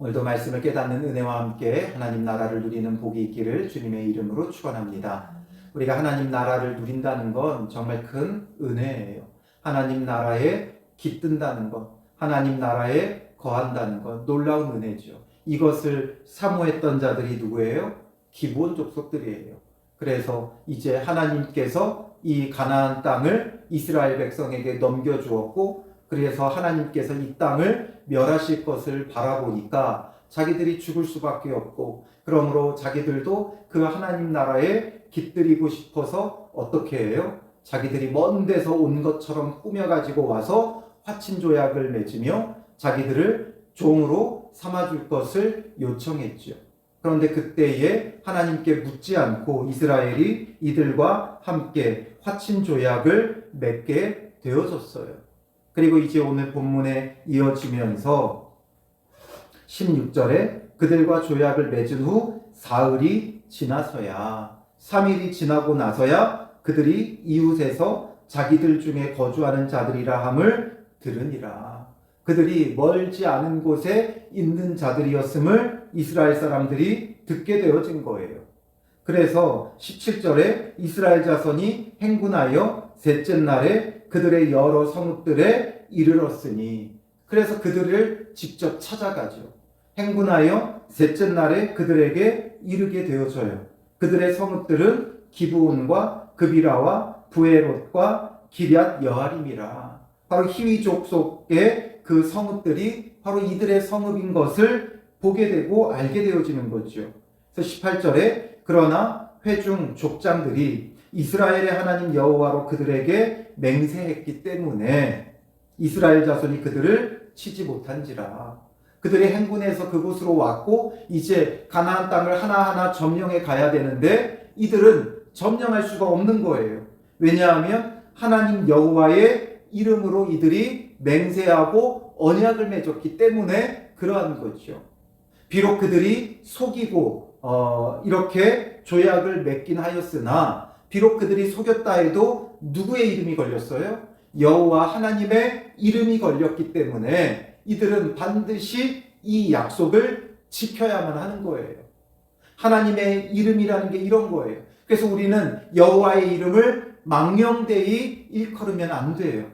오늘도 말씀을 깨닫는 은혜와 함께 하나님 나라를 누리는 복이 있기를 주님의 이름으로 축원합니다. 우리가 하나님 나라를 누린다는 건 정말 큰 은혜예요. 하나님 나라에 깃든다는 것, 하나님 나라에 거한다는 것, 놀라운 은혜죠. 이것을 사모했던 자들이 누구예요? 기브온 족속들이에요. 그래서 이제 하나님께서 이 가나안 땅을 이스라엘 백성에게 넘겨주었고, 그래서 하나님께서 이 땅을 멸하실 것을 바라보니까 자기들이 죽을 수밖에 없고, 그러므로 자기들도 그 하나님 나라에 깃들이고 싶어서 어떻게 해요? 자기들이 먼 데서 온 것처럼 꾸며가지고 와서 화친조약을 맺으며 자기들을 종으로 삼아줄 것을 요청했죠. 그런데 그때에 하나님께 묻지 않고 이스라엘이 이들과 함께 화친조약을 맺게 되어졌어요. 그리고 이제 오늘 본문에 이어지면서 16절에 그들과 조약을 맺은 후 사흘이 지나서야, 3일이 지나고 나서야 그들이 이웃에서 자기들 중에 거주하는 자들이라 함을 들으니라. 그들이 멀지 않은 곳에 있는 자들이었음을 이스라엘 사람들이 듣게 되어진 거예요. 그래서 17절에 이스라엘 자손이 행군하여 셋째 날에 그들의 여러 성읍들에 이르렀으니, 그래서 그들을 직접 찾아가죠. 행군하여 셋째 날에 그들에게 이르게 되어져요. 그들의 성읍들은 기브온과 그비라와 부에롯과 기럇 여아림이라. 바로 히위 족속의 그 성읍들이 바로 이들의 성읍인 것을 보게 되고 알게 되어지는 거죠. 그래서 18절에 그러나 회중 족장들이 이스라엘의 하나님 여호와로 그들에게 맹세했기 때문에 이스라엘 자손이 그들을 치지 못한지라. 그들이 행군해서 그곳으로 왔고 이제 가나안 땅을 하나하나 점령해 가야 되는데 이들은 점령할 수가 없는 거예요. 왜냐하면 하나님 여호와의 이름으로 이들이 맹세하고 언약을 맺었기 때문에 그러한 거죠. 비록 그들이 속이고 이렇게 조약을 맺긴 하였으나, 비록 그들이 속였다 해도 누구의 이름이 걸렸어요? 여호와 하나님의 이름이 걸렸기 때문에 이들은 반드시 이 약속을 지켜야만 하는 거예요. 하나님의 이름이라는 게 이런 거예요. 그래서 우리는 여호와의 이름을 망령되이 일컬으면 안 돼요.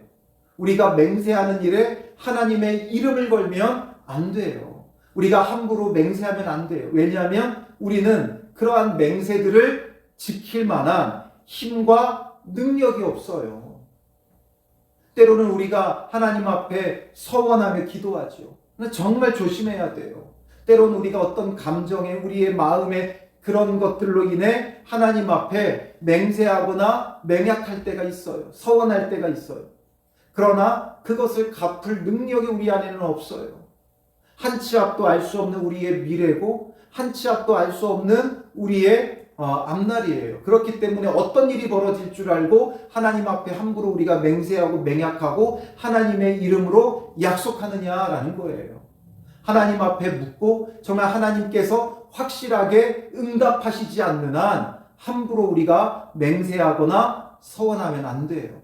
우리가 맹세하는 일에 하나님의 이름을 걸면 안 돼요. 우리가 함부로 맹세하면 안 돼요. 왜냐하면 우리는 그러한 맹세들을 지킬 만한 힘과 능력이 없어요. 때로는 우리가 하나님 앞에 서원하며 기도하죠. 정말 조심해야 돼요. 때로는 우리가 어떤 감정에, 우리의 마음에 그런 것들로 인해 하나님 앞에 맹세하거나 맹약할 때가 있어요. 서원할 때가 있어요. 그러나 그것을 갚을 능력이 우리 안에는 없어요. 한 치 앞도 알 수 없는 우리의 미래고 한 치 앞도 알 수 없는 우리의 앞날이에요. 그렇기 때문에 어떤 일이 벌어질 줄 알고 하나님 앞에 함부로 우리가 맹세하고 맹약하고 하나님의 이름으로 약속하느냐라는 거예요. 하나님 앞에 묻고 정말 하나님께서 확실하게 응답하시지 않는 한 함부로 우리가 맹세하거나 서원하면 안 돼요.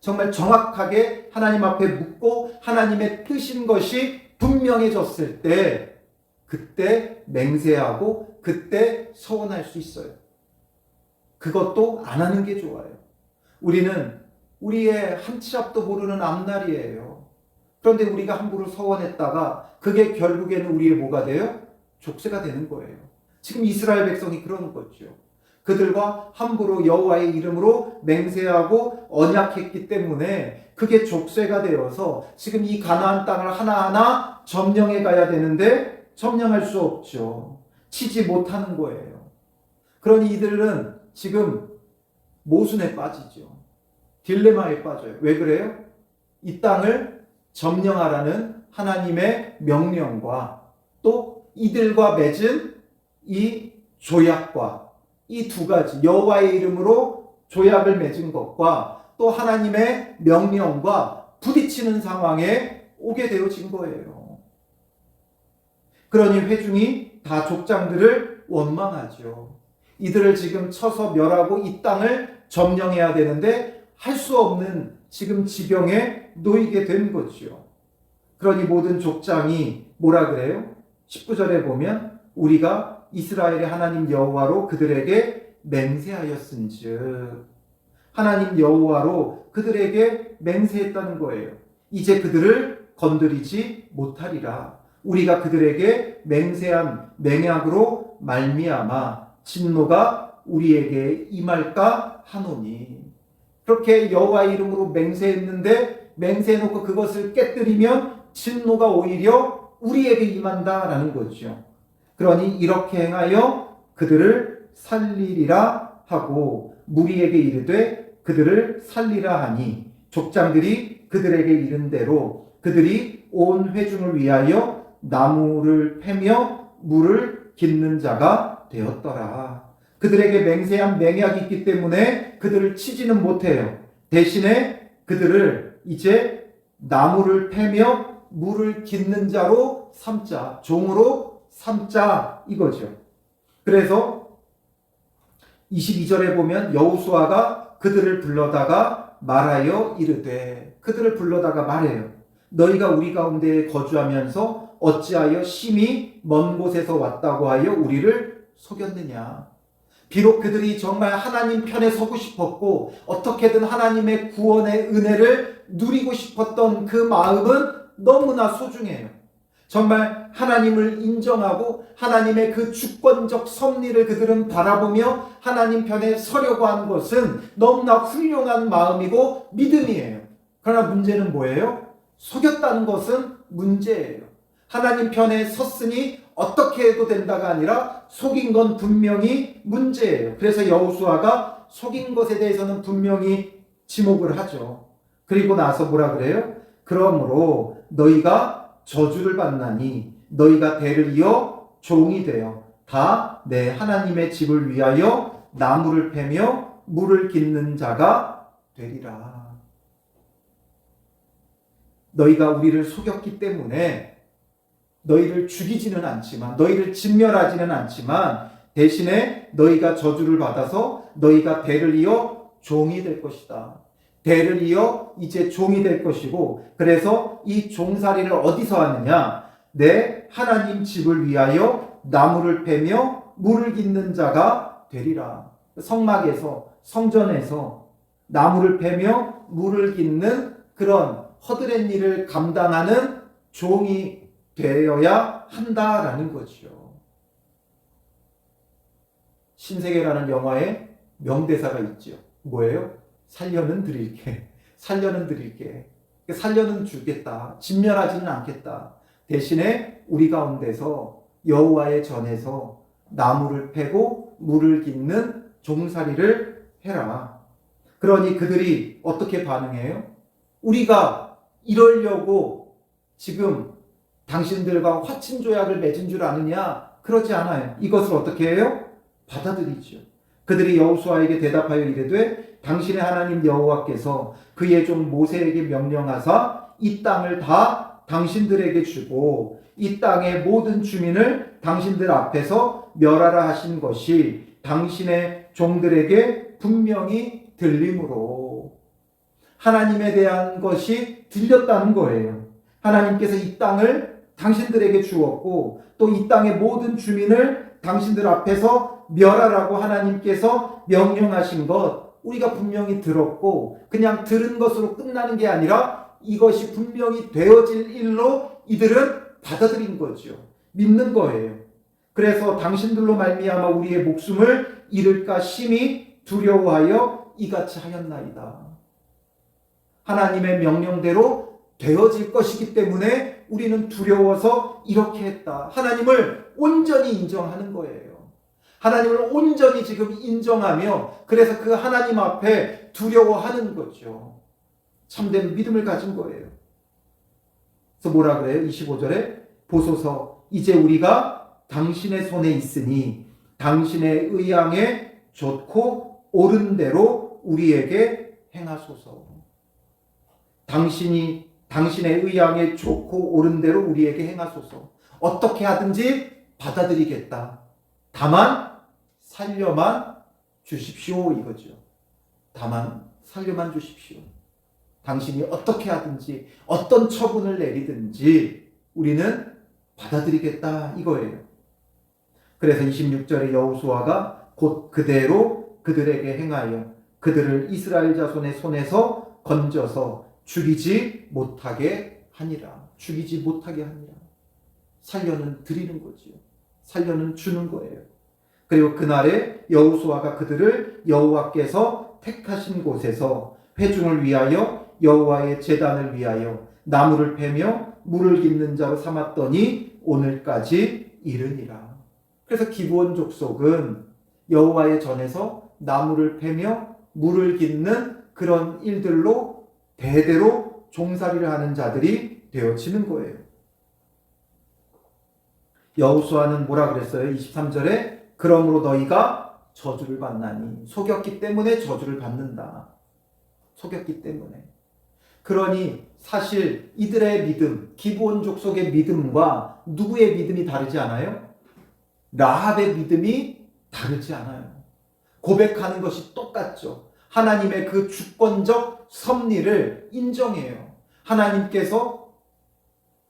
정말 정확하게 하나님 앞에 묻고 하나님의 뜻인 것이 분명해졌을 때 그때 맹세하고 그때 서원할 수 있어요. 그것도 안 하는 게 좋아요. 우리는 우리의 한 치 앞도 모르는 앞날이에요. 그런데 우리가 함부로 서원했다가 그게 결국에는 우리의 뭐가 돼요? 족쇄가 되는 거예요. 지금 이스라엘 백성이 그러는 거죠. 그들과 함부로 여호와의 이름으로 맹세하고 언약했기 때문에 그게 족쇄가 되어서 지금 이 가나안 땅을 하나하나 점령해 가야 되는데 점령할 수 없죠. 치지 못하는 거예요. 그러니 이들은 지금 모순에 빠지죠. 딜레마에 빠져요. 왜 그래요? 이 땅을 점령하라는 하나님의 명령과 또 이들과 맺은 이 조약과 이 두 가지, 여호와의 이름으로 조약을 맺은 것과 또 하나님의 명령과 부딪히는 상황에 오게 되어진 거예요. 그러니 회중이 다 족장들을 원망하죠. 이들을 지금 쳐서 멸하고 이 땅을 점령해야 되는데 할 수 없는 지금 지경에 놓이게 된 거죠. 그러니 모든 족장이 뭐라 그래요? 19절에 보면 우리가 이스라엘의 하나님 여호와로 그들에게 맹세하였은즉, 하나님 여호와로 그들에게 맹세했다는 거예요. 이제 그들을 건드리지 못하리라. 우리가 그들에게 맹세한 맹약으로 말미암아 진노가 우리에게 임할까 하노니. 그렇게 여호와의 이름으로 맹세했는데 맹세해놓고 그것을 깨뜨리면 진노가 오히려 우리에게 임한다라는 거죠. 그러니 이렇게 행하여 그들을 살리리라 하고 무리에게 이르되 그들을 살리라 하니 족장들이 그들에게 이른 대로 그들이 온 회중을 위하여 나무를 패며 물을 깃는 자가 되었더라. 그들에게 맹세한 맹약이 있기 때문에 그들을 치지는 못해요. 대신에 그들을 이제 나무를 패며 물을 깃는 자로 삼자, 종으로 삼자 이거죠. 그래서 22절에 보면 여호수아가 그들을 불러다가 말하여 이르되, 그들을 불러다가 말해요. 너희가 우리 가운데에 거주하면서 어찌하여 심히 먼 곳에서 왔다고 하여 우리를 속였느냐. 비록 그들이 정말 하나님 편에 서고 싶었고 어떻게든 하나님의 구원의 은혜를 누리고 싶었던 그 마음은 너무나 소중해요. 정말 하나님을 인정하고 하나님의 그 주권적 섭리를 그들은 바라보며 하나님 편에 서려고 한 것은 너무나 훌륭한 마음이고 믿음이에요. 그러나 문제는 뭐예요? 속였다는 것은 문제예요. 하나님 편에 섰으니 어떻게 해도 된다가 아니라 속인 건 분명히 문제예요. 그래서 여호수아가 속인 것에 대해서는 분명히 지목을 하죠. 그리고 나서 뭐라 그래요? 그러므로 너희가 저주를 받나니 너희가 대를 이어 종이 되어 다 내 하나님의 집을 위하여 나무를 패며 물을 깃는 자가 되리라. 너희가 우리를 속였기 때문에 너희를 죽이지는 않지만, 너희를 진멸하지는 않지만 대신에 너희가 저주를 받아서 너희가 대를 이어 종이 될 것이다. 대를 이어 이제 종이 될 것이고, 그래서 이 종살이를 어디서 하느냐? 내 하나님 집을 위하여 나무를 패며 물을 깃는 자가 되리라. 성막에서, 성전에서 나무를 패며 물을 깃는 그런 허드렛 일을 감당하는 종이 되어야 한다라는 거죠. 신세계라는 영화에 명대사가 있죠. 뭐예요? 살려는 드릴게. 살려는 드릴게. 살려는 주겠다. 진멸하지는 않겠다. 대신에 우리 가운데서 여호와의 전에서 나무를 패고 물을 깃는 종살이를 해라. 그러니 그들이 어떻게 반응해요? 우리가 이러려고 지금 당신들과 화친 조약을 맺은 줄 아느냐? 그렇지 않아요. 이것을 어떻게 해요? 받아들이죠. 그들이 여호수아에게 대답하여 이르되 당신의 하나님 여호와께서 그의 종 모세에게 명령하사 이 땅을 다 당신들에게 주고 이 땅의 모든 주민을 당신들 앞에서 멸하라 하신 것이 당신의 종들에게 분명히 들림으로, 하나님에 대한 것이 들렸다는 거예요. 하나님께서 이 땅을 당신들에게 주었고 또 이 땅의 모든 주민을 당신들 앞에서 멸하라고 하나님께서 명령하신 것 우리가 분명히 들었고, 그냥 들은 것으로 끝나는 게 아니라 이것이 분명히 되어질 일로 이들은 받아들인 거죠. 믿는 거예요. 그래서 당신들로 말미암아 우리의 목숨을 잃을까 심히 두려워하여 이같이 하였나이다. 하나님의 명령대로 되어질 것이기 때문에 우리는 두려워서 이렇게 했다. 하나님을 온전히 인정하는 거예요. 하나님을 온전히 지금 인정하며 그래서 그 하나님 앞에 두려워하는 거죠. 참된 믿음을 가진 거예요. 그래서 뭐라 그래요? 25절에 보소서 이제 우리가 당신의 손에 있으니 당신의 의향에 좋고 옳은 대로 우리에게 행하소서. 당신이 당신의 의향에 좋고 옳은 대로 우리에게 행하소서. 어떻게 하든지 받아들이겠다. 다만 살려만 주십시오 이거죠. 다만 살려만 주십시오. 당신이 어떻게 하든지 어떤 처분을 내리든지 우리는 받아들이겠다 이거예요. 그래서 26절에 여호수아가 곧 그대로 그들에게 행하여 그들을 이스라엘 자손의 손에서 건져서 죽이지 못하게 하니라. 죽이지 못하게 하니라. 살려는 드리는 거지요. 살려는 주는 거예요. 그리고 그날에 여호수아가 그들을 여호와께서 택하신 곳에서 회중을 위하여 여호와의 제단을 위하여 나무를 패며 물을 깃는 자로 삼았더니 오늘까지 이르니라. 그래서 기브온 족속은 여호와의 전에서 나무를 패며 물을 깃는 그런 일들로 대대로 종살이를 하는 자들이 되어지는 거예요. 여호수아는 뭐라 그랬어요? 23절에 그러므로 너희가 저주를 받나니, 속였기 때문에 저주를 받는다. 속였기 때문에. 그러니 사실 이들의 믿음, 기브온 족속의 믿음과 누구의 믿음이 다르지 않아요? 라합의 믿음이 다르지 않아요. 고백하는 것이 똑같죠. 하나님의 그 주권적 섭리를 인정해요. 하나님께서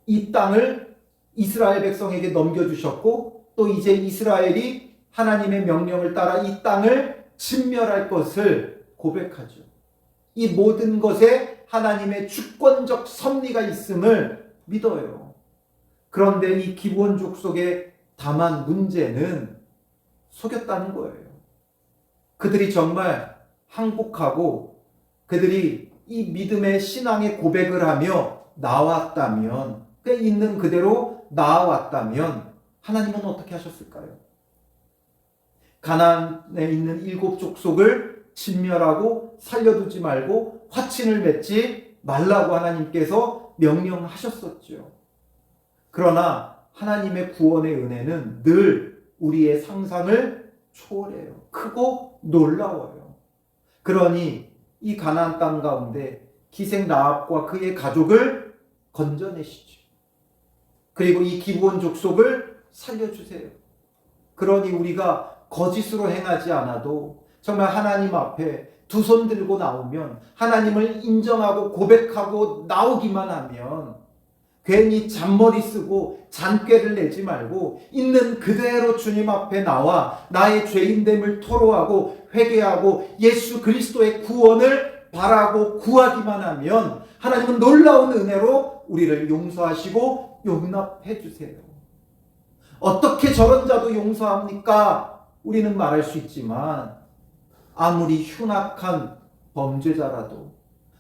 이 땅을 이스라엘 백성에게 넘겨주셨고 또 이제 이스라엘이 하나님의 명령을 따라 이 땅을 진멸할 것을 고백하죠. 이 모든 것에 하나님의 주권적 섭리가 있음을 믿어요. 그런데 이 기브온 족속의 다만 문제는 속였다는 거예요. 그들이 정말 항복하고 그들이 이 믿음의 신앙의 고백을 하며 나왔다면, 있는 그대로 나아왔다면 하나님은 어떻게 하셨을까요? 가나안에 있는 7 족속을 진멸하고 살려두지 말고 화친을 맺지 말라고 하나님께서 명령하셨었죠. 그러나 하나님의 구원의 은혜는 늘 우리의 상상을 초월해요. 크고 놀라워요. 그러니 이 가나안 땅 가운데 기생 라합과 그의 가족을 건져내시죠. 그리고 이 기브온 족속을 살려주세요. 그러니 우리가 거짓으로 행하지 않아도 정말 하나님 앞에 두 손 들고 나오면, 하나님을 인정하고 고백하고 나오기만 하면, 괜히 잔머리 쓰고 잔꾀를 내지 말고 있는 그대로 주님 앞에 나와 나의 죄인됨을 토로하고 회개하고 예수 그리스도의 구원을 바라고 구하기만 하면 하나님은 놀라운 은혜로 우리를 용서하시고 용납해 주세요. 어떻게 저런 자도 용서합니까? 우리는 말할 수 있지만 아무리 흉악한 범죄자라도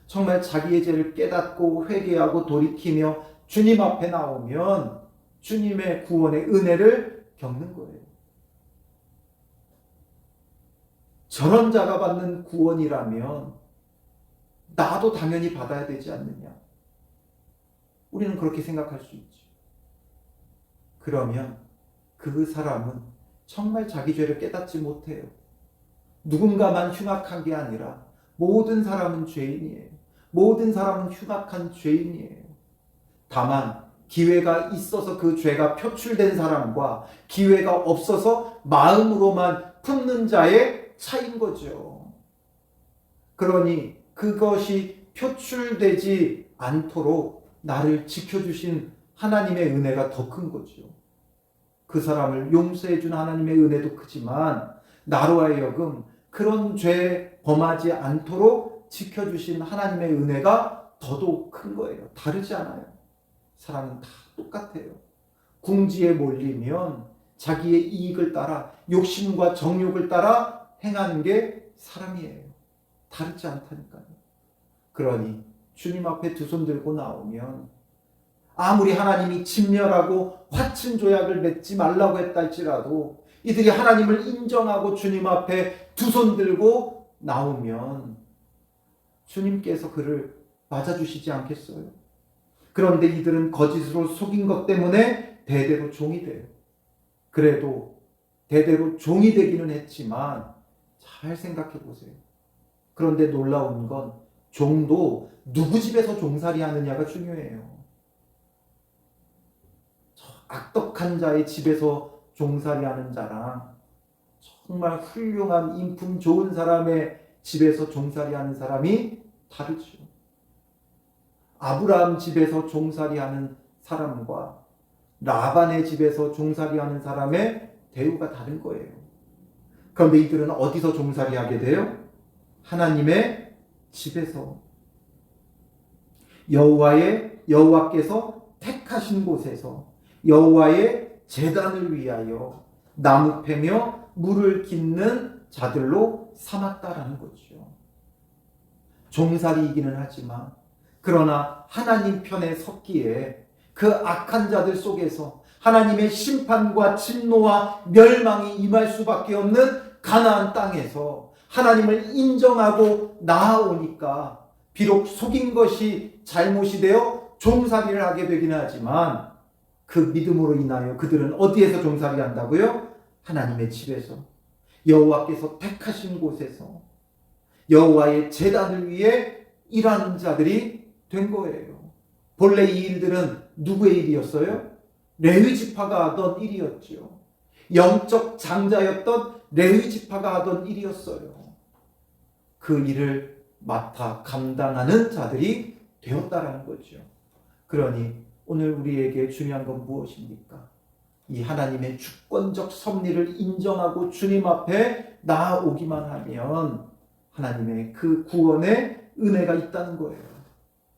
정말 자기의 죄를 깨닫고 회개하고 돌이키며 주님 앞에 나오면 주님의 구원의 은혜를 겪는 거예요. 저런 자가 받는 구원이라면 나도 당연히 받아야 되지 않느냐. 우리는 그렇게 생각할 수 있죠. 그러면 그 사람은 정말 자기 죄를 깨닫지 못해요. 누군가만 흉악한 게 아니라 모든 사람은 죄인이에요. 모든 사람은 흉악한 죄인이에요. 다만 기회가 있어서 그 죄가 표출된 사람과 기회가 없어서 마음으로만 품는 자의 차이인 거죠. 그러니 그것이 표출되지 않도록 나를 지켜주신 하나님의 은혜가 더 큰 거죠. 그 사람을 용서해 준 하나님의 은혜도 크지만 나로 하여금 그런 죄 범하지 않도록 지켜주신 하나님의 은혜가 더더욱 큰 거예요. 다르지 않아요. 사람은 다 똑같아요. 궁지에 몰리면 자기의 이익을 따라 욕심과 정욕을 따라 행하는 게 사람이에요. 다르지 않다니까요. 그러니 주님 앞에 두 손 들고 나오면 아무리 하나님이 진멸하고 화친 조약을 맺지 말라고 했다 할지라도 이들이 하나님을 인정하고 주님 앞에 두 손 들고 나오면 주님께서 그를 맞아주시지 않겠어요? 그런데 이들은 거짓으로 속인 것 때문에 대대로 종이 돼요. 그래도 대대로 종이 되기는 했지만 잘 생각해 보세요. 그런데 놀라운 건 종도 누구 집에서 종살이 하느냐가 중요해요. 악독한 자의 집에서 종살이 하는 자랑 정말 훌륭한 인품 좋은 사람의 집에서 종살이 하는 사람이 다르죠. 아브라함 집에서 종살이 하는 사람과 라반의 집에서 종살이하는 사람의 대우가 다른 거예요. 그런데 이들은 어디서 종살이하게 돼요? 하나님의 집에서. 여호와께서 택하신 곳에서 여호와의 제단을 위하여 나무 패며 물을 깃는 자들로 삼았다라는 거죠. 종살이이기는 하지만 그러나 하나님 편에 섰기에 그 악한 자들 속에서 하나님의 심판과 진노와 멸망이 임할 수밖에 없는 가나안 땅에서 하나님을 인정하고 나아오니까 비록 속인 것이 잘못이 되어 종살이를 하게 되긴 하지만 그 믿음으로 인하여 그들은 어디에서 종살이 한다고요? 하나님의 집에서, 여호와께서 택하신 곳에서 여호와의 제단을 위해 일하는 자들이 된 거예요. 본래 이 일들은 누구의 일이었어요? 레위 지파가 하던 일이었죠. 영적 장자였던 레위 지파가 하던 일이었어요. 그 일을 맡아 감당하는 자들이 되었다라는 거죠. 그러니 오늘 우리에게 중요한 건 무엇입니까? 이 하나님의 주권적 섭리를 인정하고 주님 앞에 나아오기만 하면 하나님의 그 구원의 은혜가 있다는 거예요.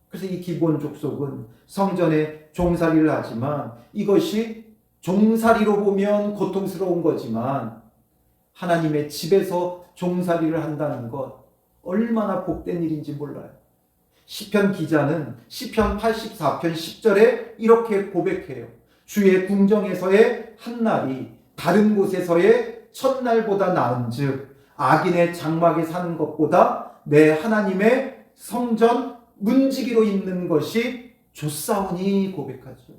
그래서 이 기본 족속은 성전에 종살이를 하지만 이것이 종살이로 보면 고통스러운 거지만 하나님의 집에서 종살이를 한다는 것 얼마나 복된 일인지 몰라요. 시편 기자는 시편 84편 10절에 이렇게 고백해요. 주의 궁정에서의 한 날이 다른 곳에서의 첫날보다 나은즉 악인의 장막에 사는 것보다 내 하나님의 성전 문지기로 있는 것이 좋사오니 고백하죠.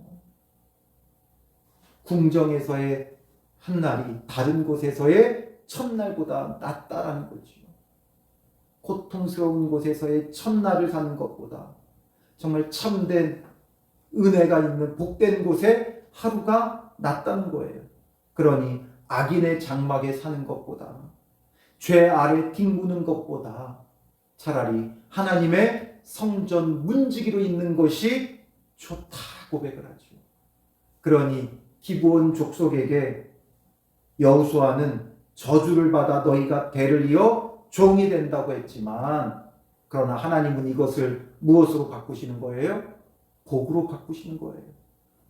궁정에서의 한 날이 다른 곳에서의 첫날보다 낫다라는 거죠. 고통스러운 곳에서의 첫날을 사는 것보다 정말 참된 은혜가 있는 복된 곳에 하루가 낫다는 거예요. 그러니 악인의 장막에 사는 것보다 죄 아래 뒹구는 것보다 차라리 하나님의 성전 문지기로 있는 것이 좋다 고백을 하죠. 그러니 기브온 족속에게 여호수아는 저주를 받아 너희가 대를 이어 종이 된다고 했지만 그러나 하나님은 이것을 무엇으로 바꾸시는 거예요? 복으로 바꾸시는 거예요.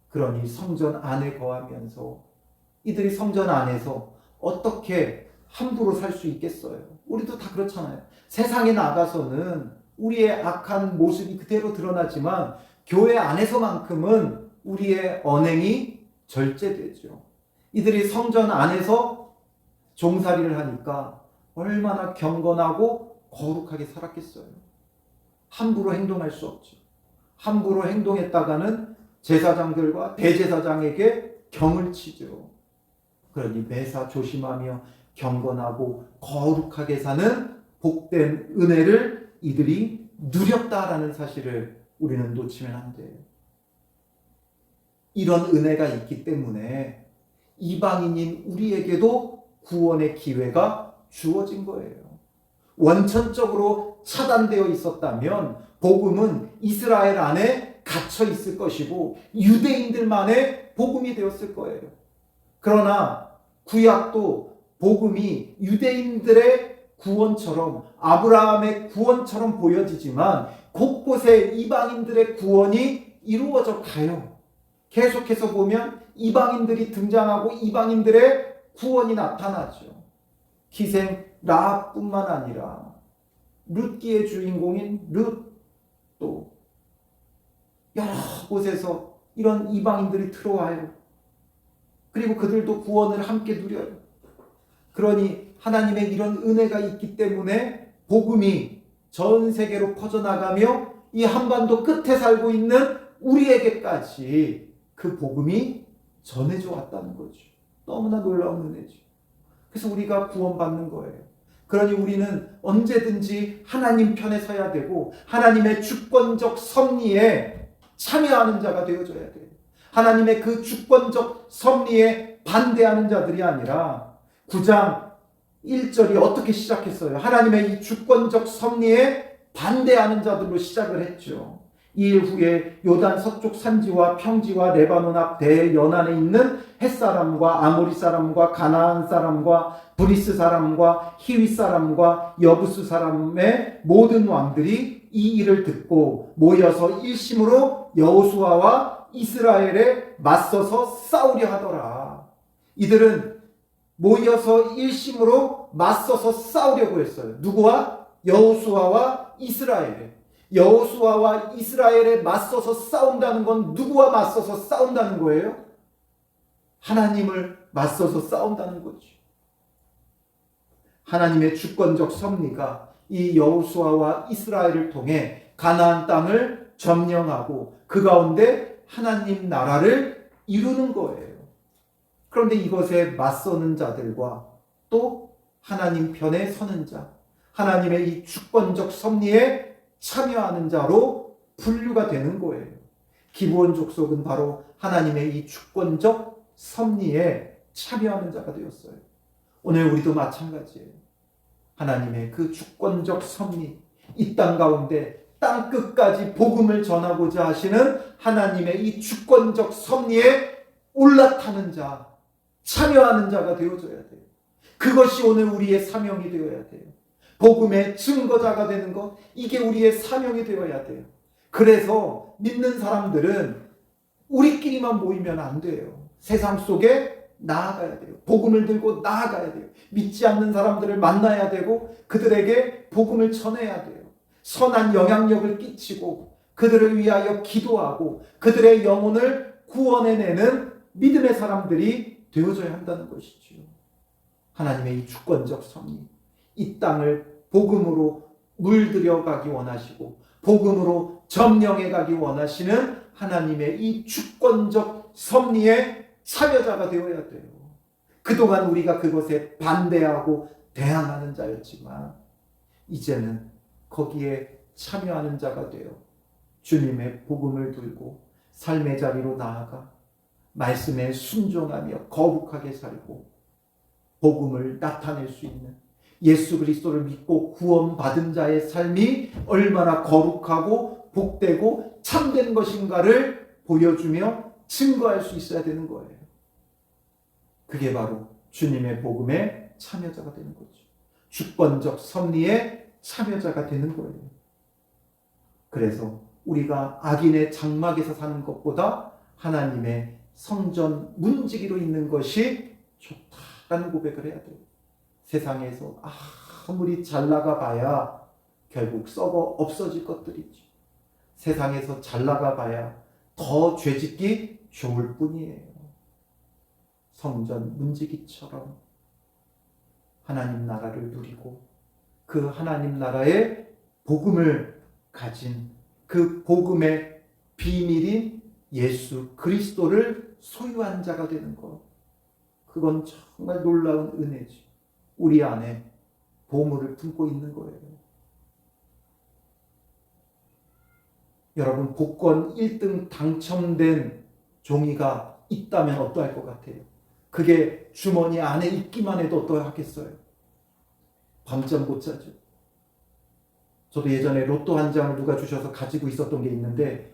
그러니 성전 안에 거하면서 이들이 성전 안에서 어떻게 함부로 살 수 있겠어요? 우리도 다 그렇잖아요. 세상에 나가서는 우리의 악한 모습이 그대로 드러나지만 교회 안에서만큼은 우리의 언행이 절제되죠. 이들이 성전 안에서 종살이를 하니까 얼마나 경건하고 거룩하게 살았겠어요. 함부로 행동할 수 없죠. 함부로 행동했다가는 제사장들과 대제사장에게 경을 치죠. 그러니 매사 조심하며 경건하고 거룩하게 사는 복된 은혜를 이들이 누렸다라는 사실을 우리는 놓치면 안 돼요. 이런 은혜가 있기 때문에 이방인인 우리에게도 구원의 기회가 주어진 거예요. 원천적으로 차단되어 있었다면 복음은 이스라엘 안에 갇혀 있을 것이고 유대인들만의 복음이 되었을 거예요. 그러나 구약도 복음이 유대인들의 구원처럼 아브라함의 구원처럼 보여지지만 곳곳에 이방인들의 구원이 이루어져 가요. 계속해서 보면 이방인들이 등장하고 이방인들의 구원이 나타나죠. 기생 라합뿐만 아니라 룻기의 주인공인 룻도 여러 곳에서 이런 이방인들이 들어와요. 그리고 그들도 구원을 함께 누려요. 그러니 하나님의 이런 은혜가 있기 때문에 복음이 전 세계로 퍼져나가며 이 한반도 끝에 살고 있는 우리에게까지 그 복음이 전해져 왔다는 거죠. 너무나 놀라운 은혜죠. 그래서 우리가 구원받는 거예요. 그러니 우리는 언제든지 하나님 편에 서야 되고 하나님의 주권적 섭리에 참여하는 자가 되어줘야 돼요. 하나님의 그 주권적 섭리에 반대하는 자들이 아니라 9장 1절이 어떻게 시작했어요? 하나님의 이 주권적 섭리에 반대하는 자들로 시작을 했죠. 이일 후에 요단 서쪽 산지와 평지와 레바논 앞 대연안에 있는 햇사람과 아모리 사람과 가나안 사람과 브리스 사람과 히윗 사람과 여부스 사람의 모든 왕들이 이 일을 듣고 모여서 일심으로 여호수아와 이스라엘에 맞서서 싸우려 하더라. 이들은 모여서 일심으로 맞서서 싸우려고 했어요. 누구와? 여호수아와 이스라엘에. 여호수아와 이스라엘에 맞서서 싸운다는 건 누구와 맞서서 싸운다는 거예요? 하나님을 맞서서 싸운다는 거죠. 하나님의 주권적 섭리가 이 여호수아와 이스라엘을 통해 가나안 땅을 점령하고 그 가운데 하나님 나라를 이루는 거예요. 그런데 이것에 맞서는 자들과 또 하나님 편에 서는 자, 하나님의 이 주권적 섭리에 참여하는 자로 분류가 되는 거예요. 기브온 족속은 바로 하나님의 이 주권적 섭리에 참여하는 자가 되었어요. 오늘 우리도 마찬가지예요. 하나님의 그 주권적 섭리, 이 땅 가운데 땅 끝까지 복음을 전하고자 하시는 하나님의 이 주권적 섭리에 올라타는 자, 참여하는 자가 되어져야 돼요. 그것이 오늘 우리의 사명이 되어야 돼요. 복음의 증거자가 되는 것, 이게 우리의 사명이 되어야 돼요. 그래서 믿는 사람들은 우리끼리만 모이면 안 돼요. 세상 속에 나아가야 돼요. 복음을 들고 나아가야 돼요. 믿지 않는 사람들을 만나야 되고 그들에게 복음을 전해야 돼요. 선한 영향력을 끼치고 그들을 위하여 기도하고 그들의 영혼을 구원해내는 믿음의 사람들이 되어져야 한다는 것이죠. 하나님의 이 주권적 섭리, 이 땅을 복음으로 물들여 가기 원하시고 복음으로 점령해 가기 원하시는 하나님의 이 주권적 섭리의 참여자가 되어야 돼요. 그동안 우리가 그것에 반대하고 대항하는 자였지만 이제는 거기에 참여하는 자가 되어 주님의 복음을 들고 삶의 자리로 나아가 말씀에 순종하며 거룩하게 살고 복음을 나타낼 수 있는 예수 그리스도를 믿고 구원받은 자의 삶이 얼마나 거룩하고 복되고 참된 것인가를 보여주며 증거할 수 있어야 되는 거예요. 그게 바로 주님의 복음의 참여자가 되는 거죠. 주권적 섭리의 참여자가 되는 거예요. 그래서 우리가 악인의 장막에서 사는 것보다 하나님의 성전 문지기로 있는 것이 좋다라는 고백을 해야 돼요. 세상에서 아무리 잘 나가 봐야 결국 썩어 없어질 것들이죠. 세상에서 잘 나가 봐야 더 죄짓기 좋을 뿐이에요. 성전 문지기처럼 하나님 나라를 누리고 그 하나님 나라의 복음을 가진 그 복음의 비밀인 예수 그리스도를 소유한 자가 되는 것, 그건 정말 놀라운 은혜지. 우리 안에 보물을 품고 있는 거예요. 여러분, 복권 1등 당첨된 종이가 있다면 어떠할 것 같아요? 그게 주머니 안에 있기만 해도 어떠하겠어요? 밤잠 못 자죠. 저도 예전에 로또 한 장을 누가 주셔서 가지고 있었던 게 있는데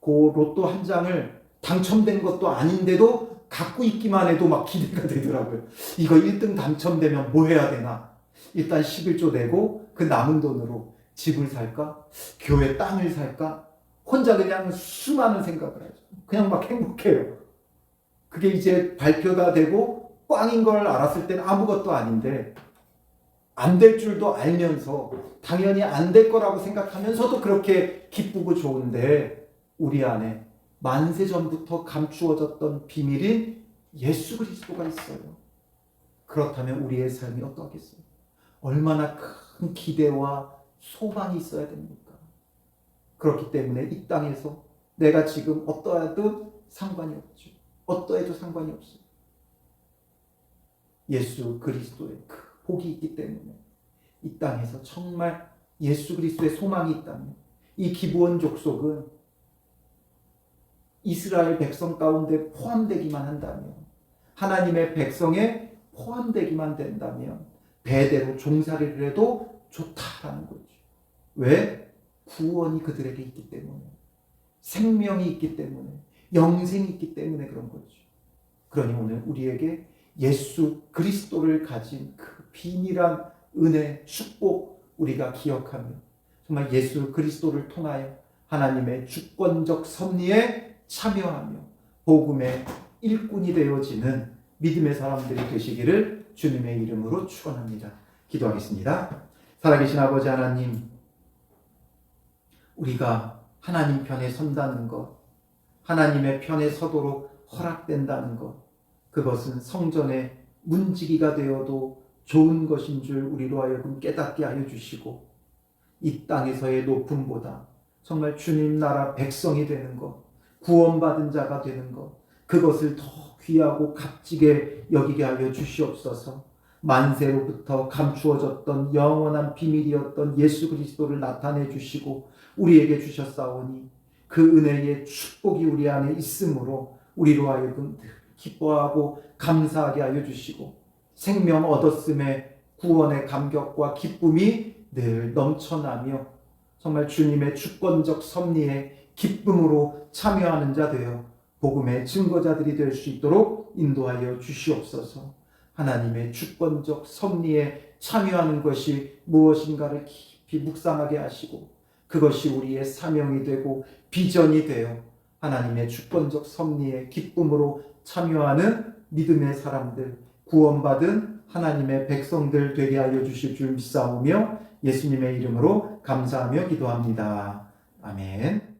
그 로또 한 장을 당첨된 것도 아닌데도 갖고 있기만 해도 막 기대가 되더라고요. 이거 1등 당첨되면 뭐 해야 되나? 일단 11조 내고 그 남은 돈으로 집을 살까? 교회 땅을 살까? 혼자 그냥 수많은 생각을 하죠. 그냥 막 행복해요. 그게 이제 발표가 되고 꽝인 걸 알았을 때는 아무것도 아닌데 안 될 줄도 알면서 당연히 안 될 거라고 생각하면서도 그렇게 기쁘고 좋은데 우리 안에 만세전부터 감추어졌던 비밀인 예수 그리스도가 있어요. 그렇다면 우리의 삶이 어떠하겠어요? 얼마나 큰 기대와 소망이 있어야 됩니까? 그렇기 때문에 이 땅에서 내가 지금 어떠해도 상관이 없죠. 어떠해도 상관이 없어요. 예수 그리스도의 그 복이 있기 때문에 이 땅에서 정말 예수 그리스도의 소망이 있다면 이 기브온 족속은 이스라엘 백성 가운데 포함되기만 한다면, 하나님의 백성에 포함되기만 된다면 대대로 종살이를 해도 좋다라는 거죠. 왜? 구원이 그들에게 있기 때문에. 생명이 있기 때문에, 영생이 있기 때문에 그런 거죠. 그러니 오늘 우리에게 예수 그리스도를 가진 그 비밀한 은혜, 축복 우리가 기억하며 정말 예수 그리스도를 통하여 하나님의 주권적 섭리에 참여하며 복음의 일꾼이 되어지는 믿음의 사람들이 되시기를 주님의 이름으로 축원합니다. 기도하겠습니다. 살아계신 아버지 하나님, 우리가 하나님 편에 선다는 것, 하나님의 편에 서도록 허락된다는 것, 그것은 성전의 문지기가 되어도 좋은 것인 줄 우리로 하여금 깨닫게 하여 주시고, 이 땅에서의 높음보다 정말 주님 나라 백성이 되는 것, 구원받은 자가 되는 것, 그것을 더 귀하고 값지게 여기게 하여 주시옵소서. 만세로부터 감추어졌던 영원한 비밀이었던 예수 그리스도를 나타내 주시고 우리에게 주셨사오니 그 은혜의 축복이 우리 안에 있으므로 우리로 하여금 기뻐하고 감사하게 하여 주시고 생명 얻었음에 구원의 감격과 기쁨이 늘 넘쳐나며 정말 주님의 주권적 섭리에 기쁨으로 참여하는 자 되어 복음의 증거자들이 될 수 있도록 인도하여 주시옵소서. 하나님의 주권적 섭리에 참여하는 것이 무엇인가를 깊이 묵상하게 하시고 그것이 우리의 사명이 되고 비전이 되어 하나님의 주권적 섭리에 기쁨으로 참여하는 믿음의 사람들, 구원받은 하나님의 백성들 되게 하여 주실 줄 믿사오며 예수님의 이름으로 감사하며 기도합니다. 아멘.